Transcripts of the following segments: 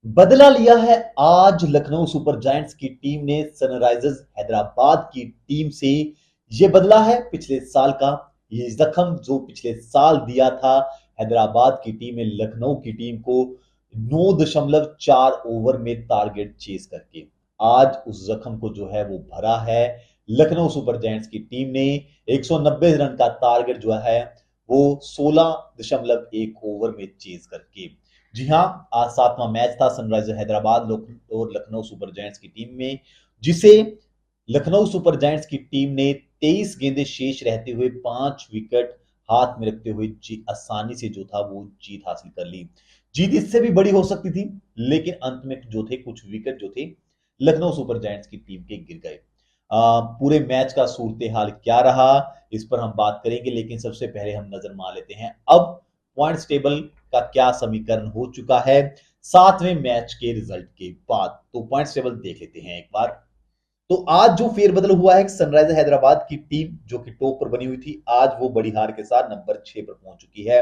बदला लिया है आज लखनऊ सुपर जायंट्स की टीम ने सनराइजर्स हैदराबाद की टीम से। ये बदला है पिछले साल का ये जख्म जो पिछले साल दिया था हैदराबाद की टीम ने लखनऊ की टीम को 9.4 ओवर में टारगेट चेस करके। आज उस जख्म को जो है वो भरा है लखनऊ सुपर जायंट्स की टीम ने। 190 रन का टारगेट जो है वो 16.1 ओवर में चेस करके। जी हाँ, आज सातवां मैच था सनराइजर हैदराबाद और लखनऊ सुपर जायंट्स की टीम में, जिसे लखनऊ सुपर जायंट्स की टीम ने 23 गेंदें शेष रहते हुए 5 विकेट हाथ में रखते हुए आसानी से जो था वो जीत हासिल कर ली। जीत इससे भी बड़ी हो सकती थी, लेकिन अंत में जो थे कुछ विकेट जो थे लखनऊ सुपर जायंट्स की टीम के गिर गए। पूरे मैच का सूरत हाल क्या रहा इस पर हम बात करेंगे, लेकिन सबसे पहले हम नजर मार लेते हैं अब पॉइंट्स टेबल का क्या समीकरण हो चुका है सातवें मैच के रिजल्ट के बाद। तो पॉइंट्स टेबल देख लेते हैं एक बार। तो आज जो फेरबदल हुआ है सनराइजर हैदराबाद की टीम जो कि टॉप पर बनी हुई थी, आज वो बड़ी हार के साथ नंबर 6 पर पहुंच चुकी है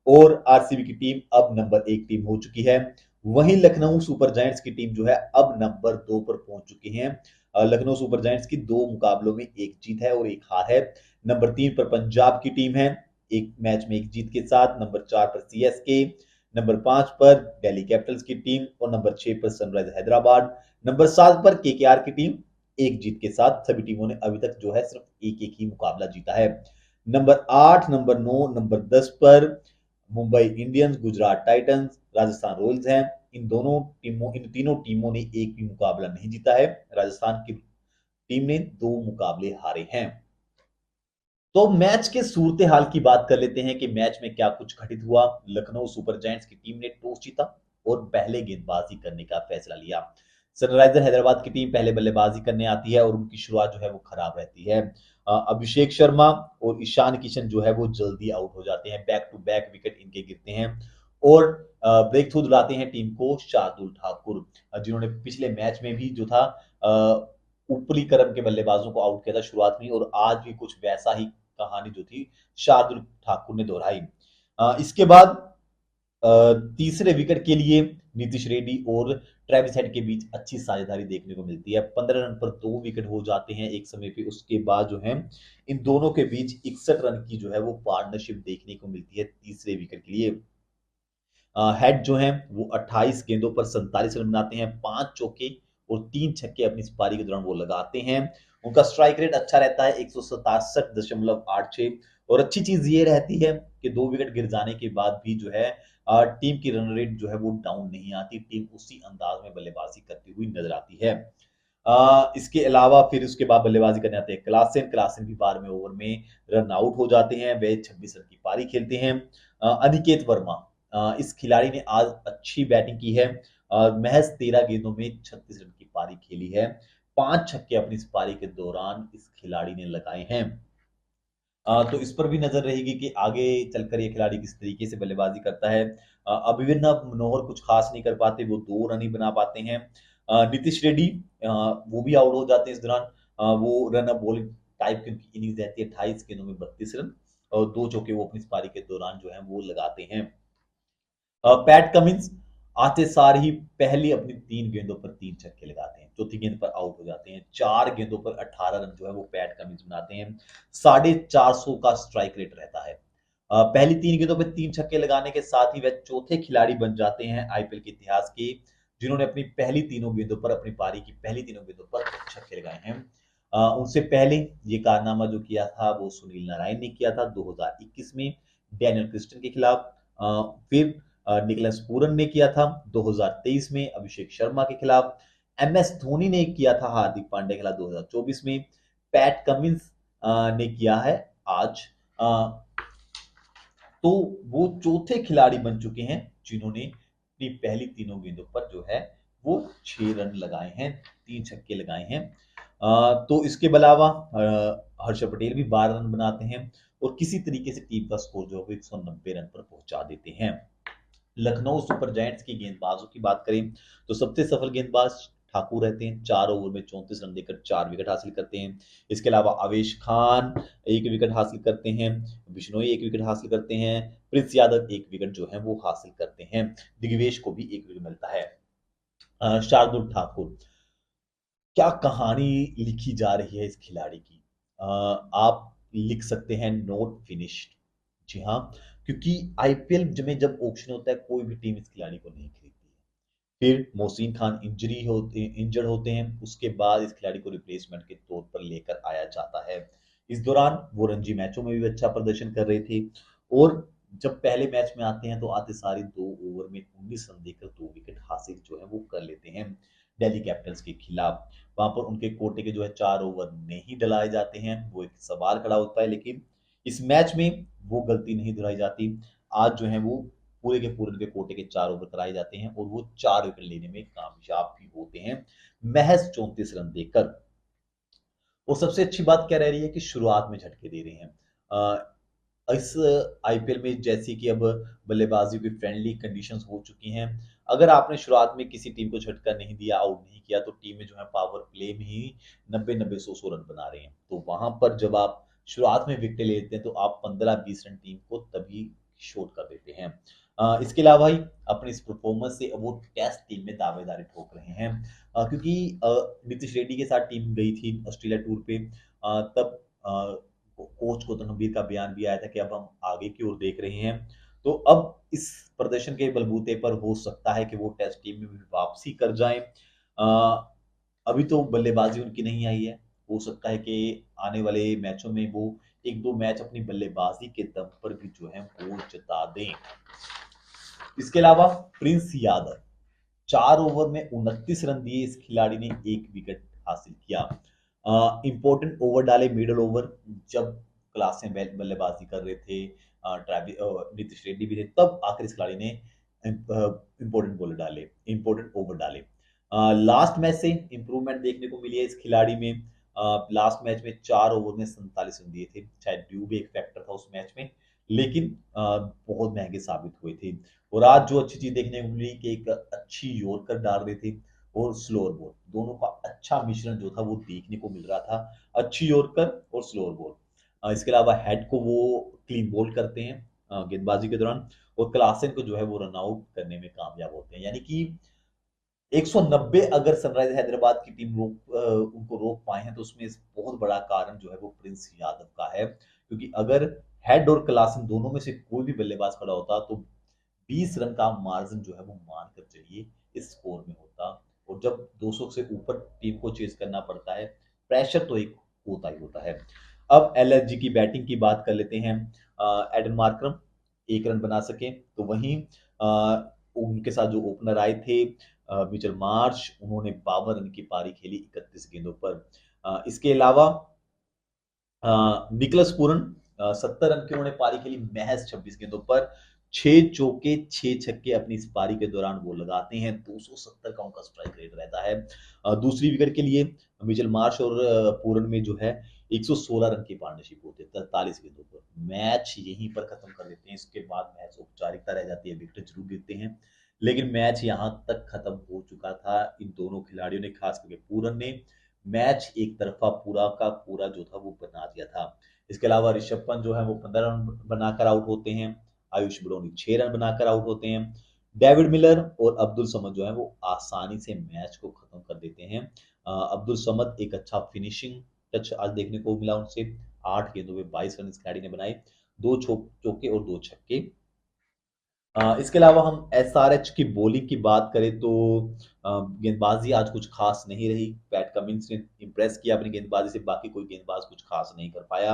और आरसीबी की टीम अब नंबर 1 टीम हो चुकी है। वहीं लखनऊ सुपर जायंट्स की टीम जो है अब नंबर 2 पर पहुंच चुकी है। लखनऊ सुपर जायंट्स की 2 मुकाबलों में एक जीत है और एक हार है। नंबर 3 पर पंजाब की टीम है एक मैच में एक जीत के साथ। नंबर 4 पर सीएसके, नंबर 5 पर दिल्ली कैपिटल्स की टीम और नंबर 6 पर सनराइजर हैदराबाद। नंबर 7 पर केकेआर की टीम एक जीत के साथ। सभी टीमों ने अभी तक जो है सिर्फ एक एक ही मुकाबला जीता है। नंबर 8, नंबर 9, नंबर 10 पर Mumbai Indians, Gujarat Titans, Rajasthan Royals हैं। इन तीनों टीमों ने एक भी मुकाबला नहीं जीता है। राजस्थान की टीम ने 2 मुकाबले हारे हैं। तो मैच के सूरत हाल की बात कर लेते हैं कि मैच में क्या कुछ घटित हुआ। लखनऊ सुपर जायंट्स की टीम ने टॉस जीता और पहले गेंदबाजी करने का फैसला लिया। सनराइजर हैदराबाद की टीम पहले बल्लेबाजी करने आती है और उनकी शुरुआत जो है वो खराब रहती है। अभिषेक शर्मा और ईशान किशन जो है वो जल्दी आउट हो जाते हैं। बैक टू बैक विकेट इनके गिरते हैं और ब्रेक थ्रू दिलाते हैं टीम को शार्दुल ठाकुर, जिन्होंने पिछले मैच में भी जो था ऊपरी क्रम के बल्लेबाजों को आउट किया था शुरुआत में, और आज भी कुछ वैसा ही कहानी जो थी शार्दुल ठाकुर ने दोहराई। इसके बाद तीसरे विकेट के लिए नीतीश रेड्डी और ट्रेविस हेड के बीच अच्छी साझेदारी देखने को मिलती है। 15 रन पर 2 विकेट हो जाते हैं एक समय पे। उसके बाद जो है इन दोनों के बीच 61 रन की जो है वो पार्टनरशिप देखने को मिलती है तीसरे विकेट के लिए। हेड जो है वो 28 गेंदों पर 47 रन बनाते हैं, 5 चौके और 3 छक्के अपनी इस पारी के दौरान वो लगाते हैं। उनका स्ट्राइक रेट अच्छा रहता है 167.86। और अच्छी चीज ये रहती है कि 2 विकेट गिर जाने के बाद भी जो है टीम की रन रेट जो है वो डाउन नहीं आती। टीम उसी अंदाज में बल्लेबाजी करती हुई नजर आती है। इसके अलावा फिर उसके बाद बल्लेबाजी करने आते हैं क्लासेन। क्लासेन भी 12वें ओवर में रन आउट हो जाते हैं। वे 26 रन की पारी खेलते हैं। अनिकेत वर्मा, इस खिलाड़ी ने आज अच्छी बैटिंग की है। महज 13 गेंदों में 36 रन की पारी खेली है। 5 छक्के अपनी इस पारी के दौरान इस खिलाड़ी ने लगाए हैं। तो इस पर भी नजर रहेगी कि आगे चलकर ये खिलाड़ी किस तरीके से बल्लेबाजी करता है। अभिनव मनोहर कुछ खास नहीं कर पाते, वो 2 रन ही बना पाते हैं। नीतीश रेड्डी वो भी आउट हो जाते हैं इस दौरान। वो रन अप बॉलिंग टाइप की उनकी इनिंग्स रहती है। 28 गेंदों में 32 रन और 2 चौके वो अपनी इस पारी के दौरान जो है वो लगाते हैं। पैट कमिंस आते सार ही पहली अपनी 3 गेंदों पर 3 छक्के लगाते हैं। चौथी गेंद पर आउट हो जाते हैं। 4 गेंदों पर 18 रन जो है वो पैट कमिंस बनाते हैं। 450 का स्ट्राइक रेट रहता है। पहली 3 गेंदों पर 3 छक्के लगाने के साथ ही वह चौथे खिलाड़ी बन जाते हैं आईपीएल के इतिहास के जिन्होंने अपनी पहली तीनों गेंदों पर अपनी पारी की पहली तीनों गेंदों पर छक्के लगाए हैं। उनसे पहले ये कारनामा जो किया था वो सुनील नारायण ने किया था 2021 में डैनियल क्रिस्टन के खिलाफ। फिर निकलस पूरन ने किया था 2023 में अभिषेक शर्मा के खिलाफ। एमएस धोनी ने किया था हार्दिक पांड्या के खिलाफ 2024 में। पैट कमिंस ने किया है आज। तो वो चौथे खिलाड़ी बन चुके हैं जिन्होंने अपनी पहली तीनों गेंदों पर जो है वो 6 रन लगाए हैं, 3 छक्के लगाए हैं। तो इसके अलावा हर्षल पटेल भी 12 रन बनाते हैं और किसी तरीके से टीम का स्कोर जो है वो 190 रन पर पहुंचा देते हैं। लखनऊ सुपर जायंट्स की गेंदबाजों की बात करें तो सबसे सफल गेंदबाज ठाकुर रहते हैं। 4 ओवर में 34 रन देकर 4 विकेट हासिल करते हैं। इसके अलावा अवेश खान 1 विकेट हासिल करते हैं। बिश्नोई 1 विकेट हासिल करते हैं। प्रिंस यादव 1 विकेट जो है वो हासिल करते हैं। दिग्वेश को भी 1 विकेट मिलता है। शार्दुल ठाकुर, क्या कहानी लिखी जा रही है इस खिलाड़ी की। आप लिख सकते हैं नोट फिनिश्ड। जी हाँ, क्योंकि आईपीएल में जब ऑक्शन होता है कोई भी टीम इस खिलाड़ी को नहीं खरीदती है। फिर मोहसिन खान इंजर्ड होते हैं, उसके बाद इस खिलाड़ी को रिप्लेसमेंट के तौर पर लेकर आया जाता है। इस दौरान वो रणजी मैचों में भी अच्छा प्रदर्शन कर रहे थे और जब पहले मैच में आते हैं तो आते सारे 2 ओवर में 19 रन देकर 2 विकेट हासिल जो है वो कर लेते हैं दिल्ली कैपिटल्स के खिलाफ। वहां पर उनके कोटे के जो है 4 ओवर नहीं डलाए जाते हैं, वो एक सवाल खड़ा होता है, लेकिन इस मैच में वो गलती नहीं दोहराई जाती। आज जो है वो पूरे के पूरे उनके कोटे के 4 ओवर कराए जाते हैं और वो 4 विकेट लेने में कामयाब भी होते हैं महज 34 रन देकर। और सबसे अच्छी बात क्या रह रही है कि शुरुआत में झटके दे रहे हैं। इस आईपीएल में जैसी कि अब बल्लेबाजी की फ्रेंडली कंडीशंस हो चुकी हैं, अगर आपने शुरुआत में किसी टीम को झटका नहीं दिया, आउट नहीं किया, तो टीमें जो है पावर प्ले में ही 90-90, 100-100 रन बना रहे हैं। तो वहां पर जब आप शुरुआत में विकेट लेते हैं तो आप 15-20 रन टीम को तभी शॉर्ट कर देते हैं। इसके अलावा ही अपनी इस परफॉर्मेंस से वो टेस्ट टीम में दावेदारी ठोक रहे हैं, क्योंकि नीतीश रेड्डी के साथ टीम गई थी ऑस्ट्रेलिया टूर पे, तब कोच गौतम गंभीर का बयान भी आया था कि अब हम आगे की ओर देख रहे हैं। तो अब इस प्रदर्शन के बलबूते पर हो सकता है कि वो टेस्ट टीम में भी वापसी कर जाएं। अभी तो बल्लेबाजी उनकी नहीं आई है, हो सकता है कि आने वाले मैचों में वो एक दो मैच अपनी बल्लेबाजी के दम पर भी जो है वो जता दें। इसके अलावा प्रिंस यादव, 4 ओवर में 29 रन दिए इस खिलाड़ी ने, 1 विकेट हासिल किया। इंपॉर्टेंट ओवर डाले मिडल ओवर, जब क्लास में बल्लेबाजी कर रहे थे नीतीश रेड्डी भी थे, तब आखिर इस खिलाड़ी ने इंपॉर्टेंट बॉलर डाले, इंपॉर्टेंट ओवर डाले। लास्ट मैच से इंप्रूवमेंट देखने को मिली है इस खिलाड़ी में। लास्ट मैच में 4 ओवर में 47 रन दिए थे, शायद ड्यू भी एक फैक्टर था उस मैच में, लेकिन बहुत महंगे साबित हुए थे। और आज जो अच्छी चीज देखने को मिली कि एक अच्छी यॉर्कर डाल रहे थे और स्लोअर बॉल, दोनों का अच्छा मिश्रण जो था वो देखने को मिल रहा था। अच्छी यॉर्कर और स्लोअर बॉल, इसके अलावा हेड को वो क्लीन बोल्ड करते हैं गेंदबाजी के दौरान, और क्लासन को जो है वो रन आउट करने में कामयाब होते हैं। यानी कि 190 अगर सनराइजर हैदराबाद की टीम उनको रोक पाए हैं, तो उसमें बहुत बड़ा कारण जो है वो प्रिंस यादव का है, क्योंकि अगर हेड और क्लासन दोनों में से कोई भी बल्लेबाज खड़ा होता तो 20 रन का मार्जिन जो है वो मानकर चलिए इस स्कोर में होता। और जब 200 से ऊपर टीम को चेज करना पड़ता है, प्रेशर तो एक होता ही होता है। अब एलएसजी की बैटिंग की बात कर लेते हैं। एडन मार्करम 1 रन बना सके, तो वहीं उनके साथ जो ओपनर आए थे मिचेल मार्श, उन्होंने 52 रन की पारी खेली 31 गेंदों पर। इसके अलावा निकलस पूरन 70 रन की उन्होंने पारी खेली महज 26 गेंदों पर। 6 चौके 6 छक्के अपनी इस पारी के दौरान वो लगाते हैं, 270 का उनका स्ट्राइक रेट रहता है। दूसरी विकेट के लिए मिचेल मार्श और पूरन में जो है 116 रन की पार्टनरशिप होती है 43 गेंदों पर। मैच यहीं पर खत्म कर देते हैं, इसके बाद मैच औपचारिकता रह जाती है, विकेट जरूर गिरते हैं, लेकिन मैच यहाँ तक खत्म हो चुका था। इन दोनों खिलाड़ियों ने, खास करके पूरन ने, मैच एक तरफा पूरा का पूरा जो था वो बना दिया था। इसके अलावा ऋषभ पंत जो है वो 15 रन बनाकर आउट होते हैं, आयुष बड़ौनी 6 रन बनाकर आउट होते हैं, डेविड मिलर और अब्दुल समद जो है वो आसानी से मैच को खत्म कर देते हैं। अब्दुल समद एक अच्छा फिनिशिंग टच आज देखने को मिला उनसे, 8 गेंदों में 22 रन इस खिलाड़ी ने बनाए, 2 चौके और 2 छक्के। इसके अलावा हम एसआरएच की बॉलिंग की बात करें तो गेंदबाजी आज कुछ खास नहीं रही। पैट कमिंस ने इंप्रेस किया अपनी गेंदबाजी से, बाकी कोई गेंदबाज कुछ खास नहीं कर पाया।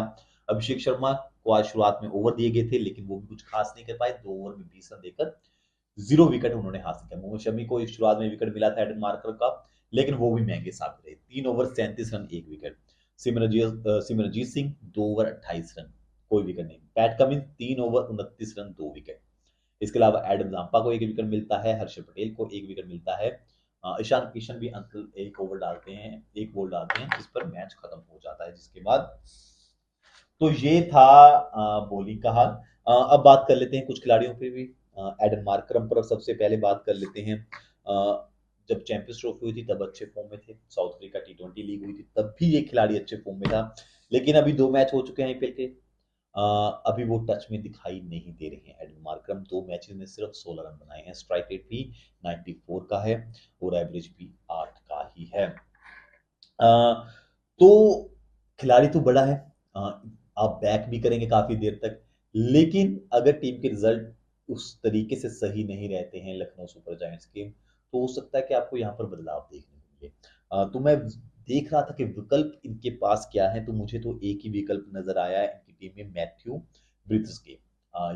अभिषेक शर्मा को आज शुरुआत में ओवर दिए गए थे, लेकिन वो भी कुछ खास नहीं कर पाए, 2 ओवर में 20 रन देकर 0 विकेट उन्होंने हासिल किया। मोहम्मद शमी को इस शुरुआत में विकेट मिला था एडन मार्कर का, लेकिन वो भी महंगे साबित रहे, 3 over 37 run 1 wicket. Simranjeet Singh 2 over 28 run, कोई विकेट नहीं। PAT Cummins 3 over 29 run 2 wicket. इसके अलावा एडम जाम्पा को 1 विकेट मिलता है, हर्षल पटेल को 1 विकेट मिलता है। ईशान किशन भी अंकल एक ओवर डालते हैं, एक बॉल डालते हैं, जिस पर मैच खत्म हो जाता है। जिसके बाद तो ये था बॉलिंग का हाल। अब बात कर लेते हैं कुछ खिलाड़ियों पे भी। एडन मार्करम पर सबसे पहले बात कर लेते हैं। जब चैंपियंस ट्रॉफी हुई थी तब अच्छे फॉर्म में थे, साउथ अफ्रीका टी20 लीग हुई थी तब भी ये खिलाड़ी अच्छे फॉर्म में था, लेकिन अभी 2 मैच हो चुके हैं आईपीएल के, अभी वो टच में दिखाई नहीं दे रहे हैं। एडन मार्करम 2 मैचेस में सिर्फ 16 रन बनाए हैं, स्ट्राइक रेट भी 94 का है, और एवरेज भी 8 का ही है। तो खिलाड़ी तो बड़ा है, अ, आप बैक भी करेंगे काफी देर तक, लेकिन अगर टीम के रिजल्ट उस तरीके से सही नहीं रहते हैं लखनऊ सुपर जायंट्स के, तो हो सकता है कि आपको यहाँ पर बदलाव देखने को मिले। तो मैं देख रहा था कि विकल्प इनके पास क्या है, तो मुझे तो एक ही विकल्प नजर आया है इनकी टीम में, मैथ्यू ब्रिथ्स के।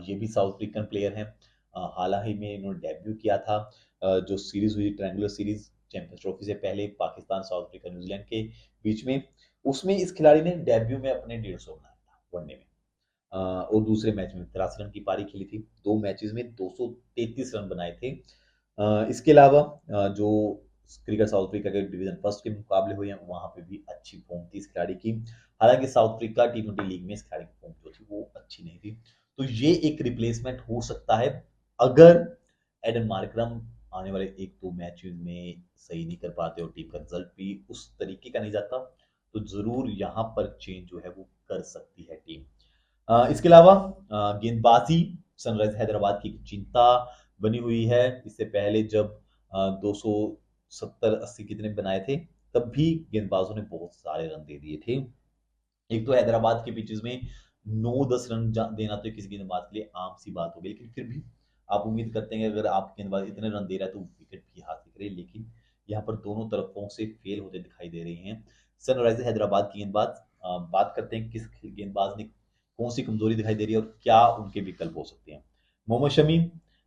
ये भी साउथ अफ्रीकन प्लेयर हैं। हाल ही में इन्होंने डेब्यू किया था, जो सीरीज हुई ट्रायंगुलर सीरीज चैंपियंस ट्रॉफी से पहले पाकिस्तान, साउथ अफ्रीका, न्यूजीलैंड के बीच में, उसमें इस खिलाड़ी ने डेब्यू में अपने 150 बनाया था वनडे में। और दूसरे मैच में 83 रन की पारी खेली थी, 2 मैचेस में 233 रन बनाए थे। इसके अलावा जो क्रिकेट साउथ अफ्रीका के डिवीजन फर्स्ट के मुकाबले हुए हैं, वहां पे भी अच्छी फॉर्म थी इस खिलाड़ी की। हालांकि साउथ अफ्रीका टी20 लीग में इस खिलाड़ी की फॉर्म जो थी वो अच्छी नहीं थी, तो ये एक रिप्लेसमेंट हो सकता है अगर एडन मार्करम आने वाले 1-2 मैच में सही नहीं कर पाते और टीम का रिजल्ट भी उस तरीके का नहीं जाता, तो जरूर यहाँ पर चेंज जो है वो कर सकती है टीम। इसके अलावा गेंदबाजी सनराइज हैदराबाद की चिंता बनी हुई है। इससे पहले जब 270-80 कितने बनाए थे, तब भी गेंदबाजों ने बहुत सारे रन दे दिए थे। एक तो हैदराबाद के पिचेस में 9-10 रन देना तो किसी गेंदबाज के लिए आम सी बात होगी, लेकिन फिर भी आप उम्मीद करते हैं कि अगर आप गेंदबाज इतने रन दे रहा है तो विकेट भी हासिल करे, लेकिन यहाँ पर दोनों तरफों से फेल होते दिखाई दे रहे हैं सनराइजर्स हैदराबाद की गेंदबाज। बात करते हैं किस गेंदबाज ने कौन सी कमजोरी दिखाई दे रही है और क्या उनके विकल्प हो सकते हैं। मोहम्मद शमी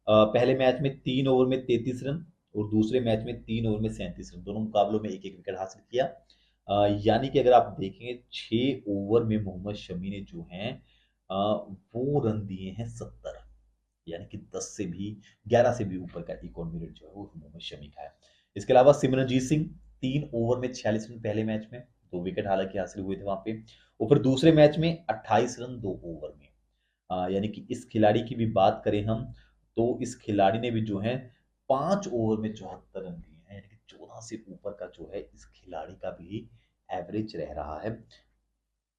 पहले मैच में 3 ओवर में 33 रन और दूसरे मैच में 3 ओवर में 37 रन, दोनों मुकाबलों में एक एक विकेट हासिल किया। यानी कि अगर आप देखेंगे 6 ओवर में मोहम्मद शमी ने जो है वो रन दिए हैं 70, यानी कि 11 से भी ऊपर का इकोन मेरिट जो है वो मोहम्मद शमी का है। इसके अलावा सिमरनजीत सिंह 3 ओवर में 46 रन पहले मैच में, 2 विकेट हालांकि हासिल हुए थे वहां पे, और फिर दूसरे मैच में 28 रन 2 ओवर में। यानी कि इस खिलाड़ी की भी बात करें हम, तो इस खिलाड़ी ने भी जो है 5 ओवर में 74 रन दिए हैं, यानी कि 14 से ऊपर का जो है इस खिलाड़ी का भी एवरेज रह रहा है।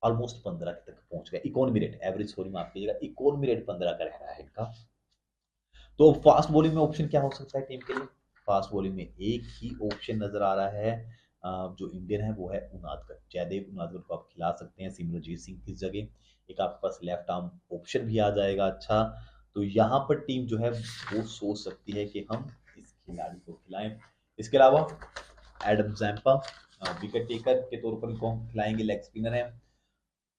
ऑलमोस्ट 15 तक पहुंच गया इकोनॉमी रेट, एवरेज सॉरी माफ कीजिएगा, इकोनॉमी रेट 15 का रह रहा है इनका। तो फास्ट बॉलिंग में ऑप्शन क्या हो सकता है टीम के लिए? फास्ट बॉलिंग में एक ही ऑप्शन नजर आ रहा है, जो इंडियन है वो है उनादकर, जयदेव उनादकर को आप खिला सकते हैं सिमरनजीत सिंह की जगह। एक आपके पास लेफ्ट आर्म ऑप्शन भी आ जाएगा अच्छा। तो यहाँ पर टीम जो है वो सोच सकती है कि हम इस खिलाड़ी को खिलाएं। इसके अलावा एडम जैम्पा विकेट टेकर के तौर पर इनको हम खिलाएंगे, लेग स्पिनर है।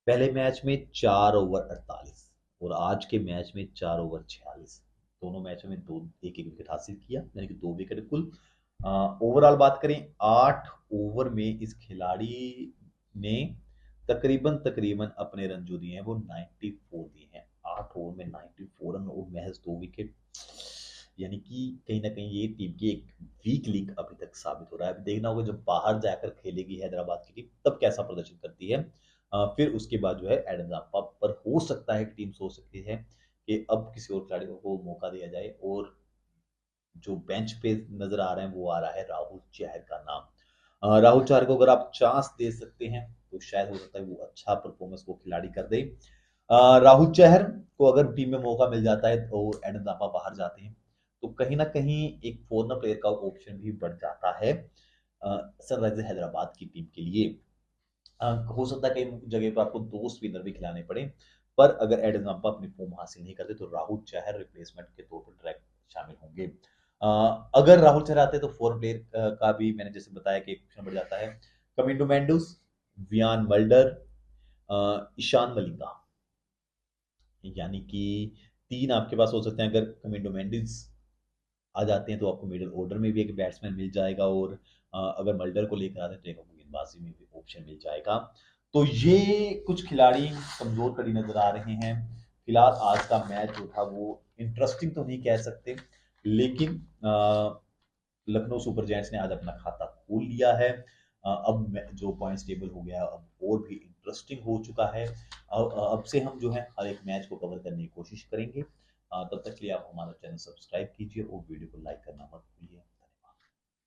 पहले मैच में 4 ओवर 48 और आज के मैच में 4 ओवर 46, दोनों मैचों में दो एक एक विकेट हासिल किया, यानी कि 2 विकेट कुल। ओवरऑल बात करें 8 ओवर में इस खिलाड़ी ने तकरीबन तकरीबन अपने रन जो दिए हैं वो 94 दिए हैं। 8 ओवर में 94 रन और महज 2 विकेट, यानी कि कहीं ना कहीं ये टीम की एक वीक लिंक अभी तक साबित हो रहा है। अभी देखना होगा जब बाहर जाकर खेलेगी हैदराबाद की टीम तब कैसा प्रदर्शन करती है। फिर उसके बाद जो है एडन जाम्पा पर हो सकता है कि टीम सोच सकती है कि अब किसी और खिलाड़ी को मौका दिया जाए, और जो बेंच पे नजर आ रहे हैं वो आ रहा है राहुल चहर का नाम। राहुल चहर को अगर आप चांस दे सकते हैं तो शायद हो सकता है वो अच्छा परफॉर्मेंस वो खिलाड़ी कर दे। राहुल चहर को अगर टीम में मौका मिल जाता है और एडन जाम्पा बाहर जाते हैं, तो कहीं ना कहीं एक फॉरनर प्लेयर का ऑप्शन भी बढ़ जाता है सनराइजर्स हैदराबाद की टीम के लिए। हो सकता है कई जगह पर आपको 2 स्पिनर भी खिलाने पड़े, पर अगर एडन जाम्पा अपनी फॉर्म हासिल नहीं करते तो राहुल चहर रिप्लेसमेंट के तौर पर डायरेक्ट शामिल होंगे। अगर राहुल चहर आते तो फोर प्लेयर का भी मैंने जैसे बताया कि ऑप्शन बढ़ जाता है। कमिंडो मैंडूस, वियान मल्डर, ईशान मलिंगा, यानी कि 3 आपके पास हो सकते हैं। अगर कमिंडो मेंडिस आ जाते हैं तो आपको मिडिल ऑर्डर में भी एक बैट्समैन मिल जाएगा, और अगर मल्डर को लेकर आते हैं तो एक आपको गेंदबाजी में भी ऑप्शन मिल जाएगा। तो ये कुछ खिलाड़ी कमजोर कड़ी नजर आ रहे हैं। फिलहाल आज का मैच जो था वो इंटरेस्टिंग तो नहीं कह सकते, लेकिन लखनऊ सुपर जायंट्स ने आज अपना खाता खोल लिया है। अब जो पॉइंट्स टेबल हो गया अब और भी इंटरेस्टिंग हो चुका है। अब से हम जो है हर एक मैच को कवर करने की कोशिश करेंगे। तब तक के लिए आप हमारा चैनल सब्सक्राइब कीजिए और वीडियो को लाइक करना मत भूलिए।